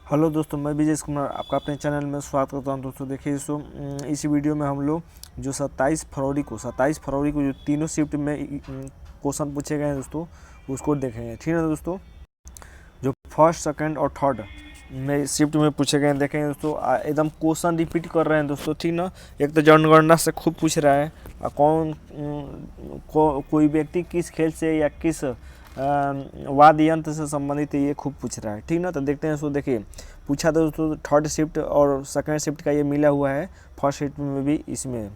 Hello दोस्तों, मैं विजय कुमार आपका अपने चैनल में स्वागत करता हूं। दोस्तों देखिए दोस्तों, इस वीडियो में हम लोग जो 27 फरवरी को जो तीनों शिफ्ट में क्वेश्चन पूछे गए हैं दोस्तों, उसको देखेंगे। ठीक है दोस्तों, जो फर्स्ट सेकंड और थर्ड में शिफ्ट में पूछे गए हैं देखेंगे दोस्तों। एकदम क्वेश्चन रिपीट कर रहे हैं दोस्तों, ठीक ना। एक तो जनगणना से खूब पूछ रहा है, कोई व्यक्ति किस खेल से या किस वाद्य यंत्र से संबंधित है, ये खूब पूछ रहा है, ठीक ना। तो देखते हैं दोस्तों। देखिए पूछा था दोस्तों, थर्ड शिफ्ट और सेकंड शिफ्ट का ये मिला हुआ है, फर्स्ट शिफ्ट में भी इसमें।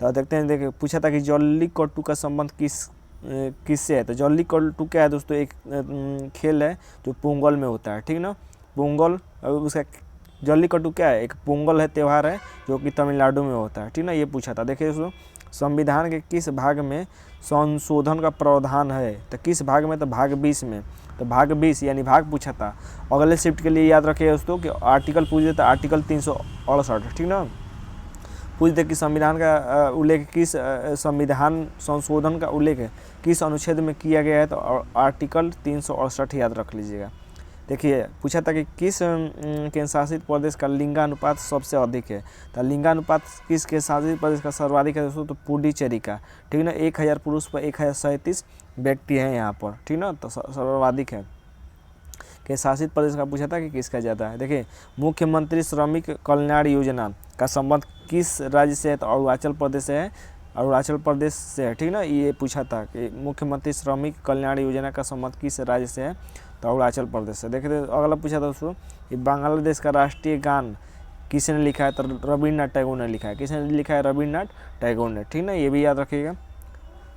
तो देखते हैं। देखिए पूछा था कि जल्लीकट्टू का संबंध किससे है। तो जल्लीकट्टू क्या है दोस्तों, एक खेल है जो पोंगल में होता है, ठीक ना। पोंगल, उसका जल्लीकट्टू क्या है, एक पोंगल है, त्यौहार है जो कि तमिलनाडु में होता है, ठीक ना। ये पूछा था। देखिए दोस्तों, संविधान के किस भाग में संशोधन का प्रावधान है। तो किस भाग में, तो भाग 20 में। तो भाग 20 यानी भाग पूछा था। अगले शिफ्ट के लिए याद रखिए दोस्तों कि आर्टिकल पूछ देता, आर्टिकल 368, ठीक ना। पूछ दे कि संविधान का उल्लेख किस संविधान संशोधन का उल्लेख किस अनुच्छेद में किया गया है। तो आर्टिकल 368 याद रख लीजिएगा। देखिए पूछा था कि किस केंद्र शासित प्रदेश का लिंगानुपात सबसे अधिक है। तो लिंगानुपात किस केंद्र शासित प्रदेश का सर्वाधिक है दोस्तों, तो पुडुचेरी का, ठीक ना। 1000 पुरुष पर 1037 व्यक्ति हैं यहाँ पर, ठीक ना। तो सर्वाधिक है। के शासित प्रदेश का पूछा था कि किसका ज़्यादा है। देखिए मुख्यमंत्री श्रमिक कल्याण योजना का संबंध किस राज्य से है। तो अरुणाचल प्रदेश से है, अरुणाचल प्रदेश से है, ठीक ना। ये पूछा था कि मुख्यमंत्री श्रमिक कल्याण योजना का संबंध किस राज्य से है। तो अरुणाचल प्रदेश से। देखिए अगला पूछा था दोस्तों कि बांग्लादेश का राष्ट्रीय गान किसने लिखा है। तो रविन्द्रनाथ टैगोर ने लिखा है। किसने लिखा है, रविन्द्रनाथ टैगोर ने, ठीक ना। ये भी याद रखिएगा।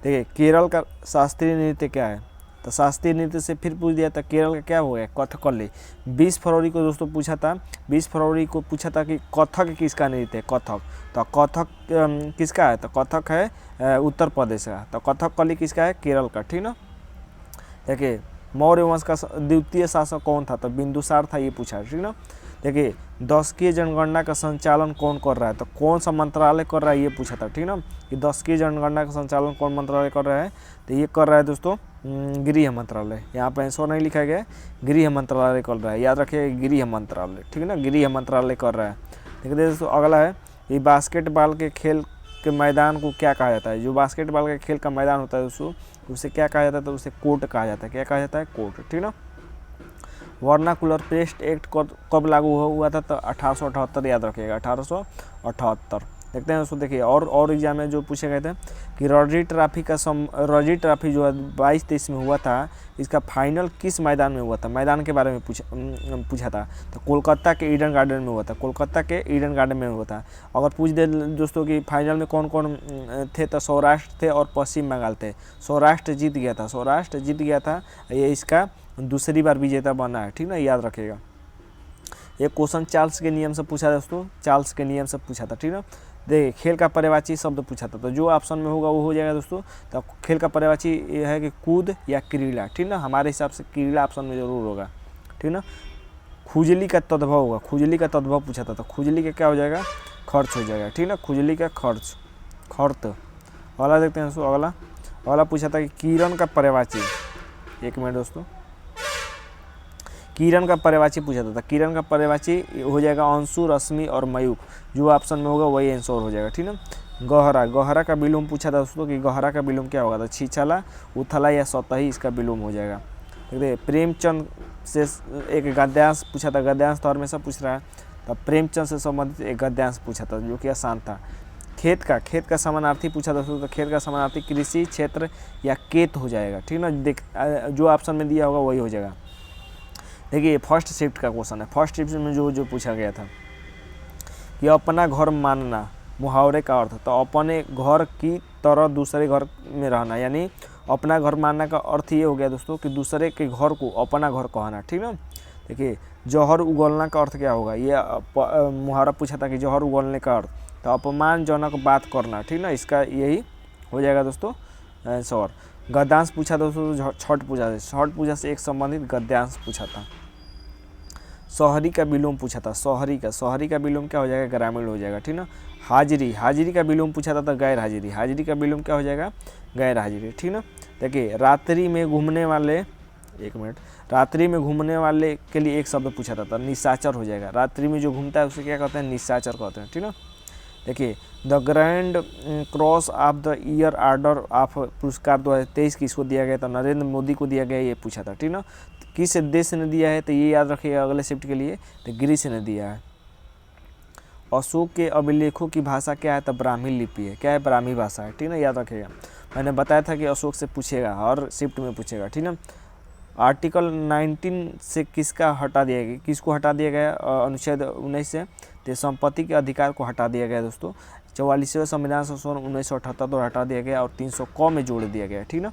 देखिए केरल का शास्त्रीय नृत्य क्या है। तो शास्त्रीय नृत्य से फिर पूछ दिया था, केरल का क्या हो गया, कथकली। 20 फरवरी को दोस्तों पूछा था, 20 फरवरी को पूछा था कि कथक किसका नृत्य है, कथक। तो कथक किसका है, तो कथक है उत्तर प्रदेश का। तो कथकली किसका है, केरल का, ठीक ना। देखिए मौर्य वंश का द्वितीय शासक कौन था। तो बिंदुसार था, ये पूछा, ठीक ना। देखिए 10वीं जनगणना का संचालन कौन कर रहा है। तो कौन सा मंत्रालय कर रहा है, ये पूछा था, ठीक ना। कि 10वीं जनगणना का संचालन कौन मंत्रालय कर रहा है। तो ये कर रहा है दोस्तों गृह मंत्रालय। यहाँ पर आंसर नहीं लिखा गया है, गृह मंत्रालय कर रहा है, याद रखिए गृह मंत्रालय, ठीक है ना। गृह मंत्रालय कर रहा है। देखिए दोस्तों अगला है, ये बास्केटबॉल के खेल के मैदान को क्या कहा जाता है। जो बास्केटबॉल के खेल का मैदान होता है दोस्तों, उसे क्या कहा जाता है, तो उसे कोर्ट कहा जाता है। क्या कहा जाता है, कोर्ट, ठीक ना। वर्नाकुलर पेस्ट एक्ट कब लागू हुआ था। तो 1878 याद रखिएगा, 1878। देखते हैं दोस्तों। देखिए और एग्जाम में जो पूछे गए थे कि रणजी ट्रॉफी जो है 22-23 में हुआ था, इसका फाइनल किस मैदान में हुआ था। मैदान के बारे में पूछा था। तो कोलकाता के ईडन गार्डन में हुआ था, कोलकाता के ईडन गार्डन में हुआ था। अगर पूछ दे दोस्तों कि फाइनल में कौन कौन थे, तो सौराष्ट्र थे और पश्चिम बंगाल थे। सौराष्ट्र जीत गया था, सौराष्ट्र जीत गया था। ये इसका दूसरी बार विजेता बना है, ठीक ना, याद रखिएगा। एक क्वेश्चन चार्ल्स के नियम से पूछा दोस्तों, चार्ल्स के नियम से पूछा था, ठीक ना। देखिए खेल का पर्यायवाची शब्द पूछा था। तो जो ऑप्शन में होगा वो हो जाएगा दोस्तों। तो खेल का पर्यायवाची ये है कि कूद या क्रीड़ा, ठीक ना। हमारे हिसाब से क्रीड़ा ऑप्शन में जरूर होगा, ठीक ना। खुजली का तद्भव होगा, खुजली का तद्भव पूछा था। तो खुजली का क्या हो जाएगा, खर्च हो जाएगा, ठीक ना। खुजली का खर्च, खर्च। अगला देखते हैं दोस्तों। अगला पूछा था कि किरण का पर्यायवाची, एक मिनट दोस्तों, किरण का पर्यायवाची पूछा था। किरण का पर्यायवाची हो जाएगा अंशु, रश्मि और मयूख। जो ऑप्शन में होगा वही आंसर हो जाएगा, ठीक ना। गहरा, गहरा का विलोम पूछा था दोस्तों कि गहरा का विलोम क्या होगा। तो छिछला, उथला या सतही, इसका विलोम हो जाएगा। देखिए प्रेमचंद से एक गद्यांश पूछा था, गद्यांश तो हमेशा पूछ रहा है। तो प्रेमचंद से संबंधित एक गद्यांश पूछा था जो कि आसान था। खेत का समानार्थी पूछा था दोस्तों। तो खेत का समानार्थी कृषि क्षेत्र या खेत हो जाएगा, ठीक ना। जो ऑप्शन में दिया होगा वही हो जाएगा। देखिए फर्स्ट शिफ्ट का क्वेश्चन है। फर्स्ट शिफ्ट में जो पूछा गया था कि अपना घर मानना, मुहावरे का अर्थ। तो अपने घर की तरह दूसरे घर में रहना, यानी अपना घर मानना का अर्थ ये हो गया दोस्तों कि दूसरे के घर को अपना घर कहना, ठीक ना। देखिए जौहर उगलना का अर्थ क्या होगा। ये मुहावरा पूछा था कि जौहर उगलने का अर्थ। तो अपमानजनक बात करना, ठीक ना। इसका यही हो जाएगा दोस्तों आंसर। गद्यांश पूछा दोस्तों, छठ पूजा से एक संबंधित गद्यांश पूछा था। शहरी का विलोम पूछा था, शहरी का विलोम क्या हो जाएगा, ग्रामीण हो जाएगा, ठीक ना। हाजिरी का विलोम पूछा था। तो गैर हाजिरी का विलोम क्या हो जाएगा, गैर हाजिरी, ठीक ना। देखिए रात्रि में घूमने वाले एक मिनट, रात्रि में घूमने वाले के लिए एक शब्द पूछा था, निशाचर हो जाएगा। रात्रि में जो घूमता है उसे क्या कहते हैं, निशाचर कहते हैं, ठीक ना। देखिए the grand cross of the year order of पुरस्कार 2023 किसको दिया गया था, नरेंद्र मोदी को दिया गया, ये पूछा था, ठीक ना। किस देश ने दिया है, तो ये याद रखिएगा अगले शिफ्ट के लिए, तो ग्रीस ने दिया है। अशोक के अभिलेखों की भाषा क्या है, तो ब्राह्मी लिपि है, क्या है, ब्राह्मी भाषा है, ठीक ना, याद रखिएगा। मैंने बताया था कि अशोक से पूछेगा, हर शिफ्ट में पूछेगा, ठीक ना। आर्टिकल 19 से किसका हटा दिया गया, किसको हटा दिया गया, अनुच्छेद 19 से, तो संपत्ति के अधिकार को हटा दिया गया दोस्तों। 44वें संविधान संशोधन 1978 तो हटा दिया गया और 300 क में जोड़ दिया गया, ठीक ना।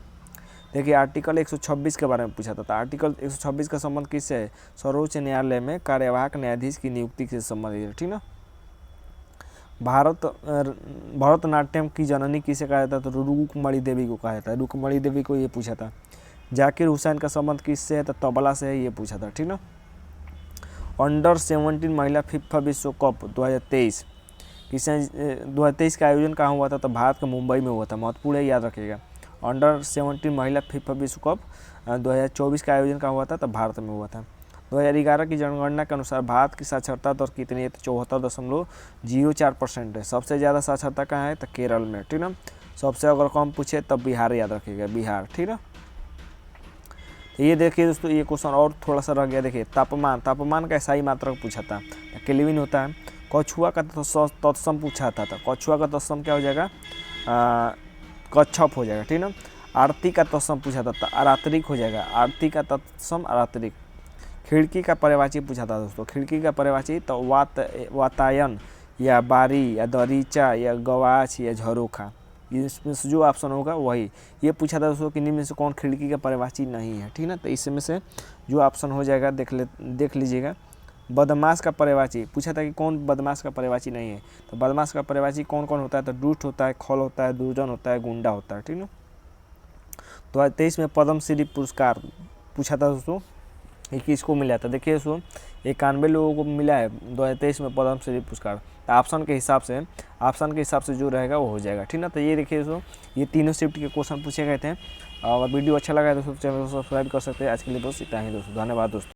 देखिए आर्टिकल 126 के बारे में पूछा था, आर्टिकल 126 का संबंध किससे है, सर्वोच्च न्यायालय में कार्यवाहक न्यायाधीश की नियुक्ति से संबंधित है, ठीक ना। भरतनाट्यम की जननी किसे कहा जाता है, तो रुक्मणी देवी को कहा जाता है, रुक्मणी देवी को ये पूछा था। जाकिर हुसैन का संबंध किससे है, तो तबला से है, ये पूछा था, ठीक ना। अंडर 17 महिला फीफा विश्व कप 2023 किसे 2023 का आयोजन कहाँ हुआ था, तो भारत के मुंबई में हुआ था, महत्वपूर्ण है, याद रखिएगा। अंडर 17 महिला फीफा विश्व कप 2024 का आयोजन कहाँ हुआ था, तो भारत में हुआ था। 2011 की जनगणना के अनुसार भारत की साक्षरता दर कितनी है, तो 74.04% है। सबसे ज़्यादा साक्षरता कहाँ है, तो केरल में, ठीक ना। सबसे अगर कम पूछे तब बिहार याद रखिएगा, बिहार, ठीक ना। तो ये देखिए दोस्तों, ये क्वेश्चन और थोड़ा सा रह गया। देखिए तापमान, तापमान का SI मात्रक पूछा था, केल्विन होता है। कछुआ का तत्सम पूछा था, कछुआ का तत्सम क्या हो जाएगा, कच्छप हो जाएगा, ठीक ना। आरती का तत्सम पूछा था, अरात्रिक हो जाएगा, आरती का तत्सम अरात्रिक। खिड़की का पर्यायवाची पूछा था दोस्तों, खिड़की का पर्यायवाची तो वातायन या बारी या दरीचा या गवाच या झरोखा, इसमें से जो ऑप्शन होगा वही। ये पूछा था दोस्तों कि निम्न में से कौन खिड़की का पर्यायवाची नहीं है, ठीक ना। तो इसमें से जो ऑप्शन हो जाएगा देख लीजिएगा। बदमाश का पर्यायवाची पूछा था कि कौन बदमाश का पर्यायवाची नहीं है, तो बदमाश का पर्यायवाची कौन कौन होता है, तो दुष्ट होता है, खल होता है, दुर्जन होता है, गुंडा होता है, ठीक ना। 2023 में पद्मश्री पुरस्कार पूछा था दोस्तों, ये किसको मिला था, देखिए दोस्तों 91 लोगों को मिला है 2023 में पद्मश्री पुरस्कार। तो ऑप्शन के हिसाब से जो रहेगा वो हो जाएगा, ठीक ना। तो ये देखिए दोस्तों, ये तीनों शिफ्ट के क्वेश्चन पूछे गए थे। और वीडियो अच्छा लगा है दोस्तों, चैनल को सब्सक्राइब कर सकते हैं। आज के लिए बस इतना ही दोस्तों, धन्यवाद दोस्तों।